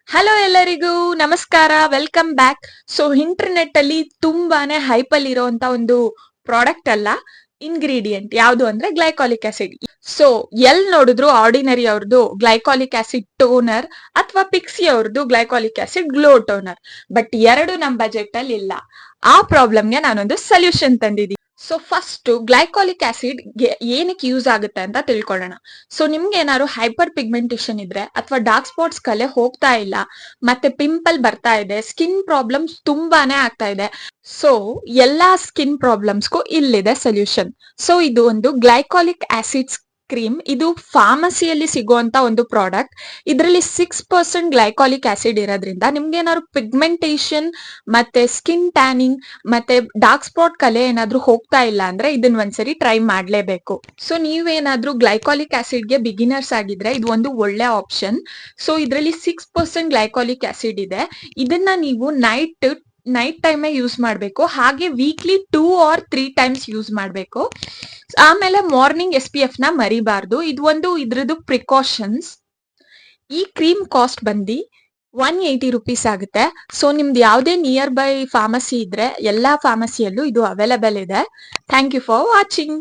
Hello ಎಲ್ಲರಿಗೂ ನಮಸ್ಕಾರ, welcome back. So internet ಅಲ್ಲಿ ತುಂಬಾನೇ ಹೈಪಲ್ ಇರುವಂತ ಒಂದು ಪ್ರಾಡಕ್ಟ್ ಅಲ್ಲ, ಇಂಗ್ರೀಡಿಯೆಂಟ್ ಯಾವುದು ಅಂದ್ರೆ ಗ್ಲೈಕಾಲಿಕ್ ಆಸಿಡ್. ಸೊ ಎಲ್ ನೋಡಿದ್ರು ಆರ್ಡಿನರಿ ಅವ್ರದ್ದು ಗ್ಲೈಕಾಲಿಕ್ ಆಸಿಡ್ ಟೋನರ್ ಅಥವಾ ಪಿಕ್ಸಿ ಅವ್ರದ್ದು glycolic acid glow toner, but ಎರಡು ನಮ್ ಬಜೆಟ್ ಅಲ್ಲಿ ಇಲ್ಲ. ಆ ಪ್ರಾಬ್ಲಮ್ಗೆ ನಾನೊಂದು ಸೊಲ್ಯೂಷನ್ ತಂದಿದ್ದೀನಿ. ಸೊ ಫಸ್ಟ್ ಗ್ಲೈಕಾಲಿಕ್ ಆಸಿಡ್ ಏನಕ್ಕೆ ಯೂಸ್ ಆಗುತ್ತೆ ಅಂತ ತಿಳ್ಕೊಳ್ಳೋಣ. ಸೊ ನಿಮ್ಗೆ ಏನಾದ್ರು ಹೈಪರ್ ಪಿಗ್ಮೆಂಟೇಶನ್ ಇದ್ರೆ ಅಥವಾ ಡಾರ್ಕ್ ಸ್ಪಾಟ್ಸ್ ಕಲೆ ಹೋಗ್ತಾ ಇಲ್ಲ, ಮತ್ತೆ ಪಿಂಪಲ್ ಬರ್ತಾ ಇದೆ, ಸ್ಕಿನ್ ಪ್ರಾಬ್ಲಮ್ಸ್ ತುಂಬಾನೇ ಆಗ್ತಾ ಇದೆ. ಸೊ ಎಲ್ಲಾ ಸ್ಕಿನ್ ಪ್ರಾಬ್ಲಮ್ಸ್ಗೂ ಇಲ್ಲಿದೆ ಸೊಲ್ಯೂಷನ್. ಸೊ ಇದು ಒಂದು ಗ್ಲೈಕಾಲಿಕ್ ಆಸಿಡ್ಸ್ ಕ್ರೀಮ್. ಇದು ಫಾರ್ಮಸಿಯಲ್ಲಿ ಸಿಗುವಂತ ಒಂದು ಪ್ರಾಡಕ್ಟ್. ಇದರಲ್ಲಿ 6% ಗ್ಲೈಕಾಲಿಕ್ ಆಸಿಡ್ ಇರೋದ್ರಿಂದ ನಿಮ್ಗೆ ಏನಾದ್ರು ಪಿಗ್ಮೆಂಟೇಶನ್ ಮತ್ತೆ ಸ್ಕಿನ್ ಟ್ಯಾನಿಂಗ್ ಮತ್ತೆ ಡಾರ್ಕ್ ಸ್ಪಾಟ್ ಕಲೆ ಏನಾದ್ರು ಹೋಗ್ತಾ ಇಲ್ಲ ಅಂದ್ರೆ ಇದನ್ನ ಒಂದ್ಸರಿ ಟ್ರೈ ಮಾಡ್ಲೇಬೇಕು. ಸೊ ನೀವೇನಾದ್ರೂ ಗ್ಲೈಕಾಲಿಕ್ ಆಸಿಡ್ಗೆ ಬಿಗಿನರ್ಸ್ ಆಗಿದ್ರೆ ಇದು ಒಂದು ಒಳ್ಳೆ ಆಪ್ಷನ್. ಸೊ ಇದರಲ್ಲಿ 6% ಗ್ಲೈಕಾಲಿಕ್ ಆಸಿಡ್ ಇದೆ. ಇದನ್ನ ನೀವು ನೈಟ್ ಟೈಮೇ ಯೂಸ್ ಮಾಡಬೇಕು, ಹಾಗೆ ವೀಕ್ಲಿ 2 or 3 ಟೈಮ್ಸ್ ಯೂಸ್ ಮಾಡಬೇಕು. ಆಮೇಲೆ ಮಾರ್ನಿಂಗ್ SPF ನ ಮರಿಬಾರ್ದು. ಇದು ಒಂದು ಇದ್ರದ್ದು ಪ್ರಿಕಾಷನ್ಸ್. ಈ ಕ್ರೀಮ್ ಕಾಸ್ಟ್ ಬಂದು 180 ರುಪೀಸ್ ಆಗುತ್ತೆ. ಸೊ ನಿಮ್ದು ಯಾವುದೇ ನಿಯರ್ ಬೈ ಫಾರ್ಮಸಿ ಇದ್ರೆ ಎಲ್ಲಾ ಫಾರ್ಮಸಿಯಲ್ಲೂ ಇದು ಅವೈಲೇಬಲ್ ಇದೆ. Thank you for watching.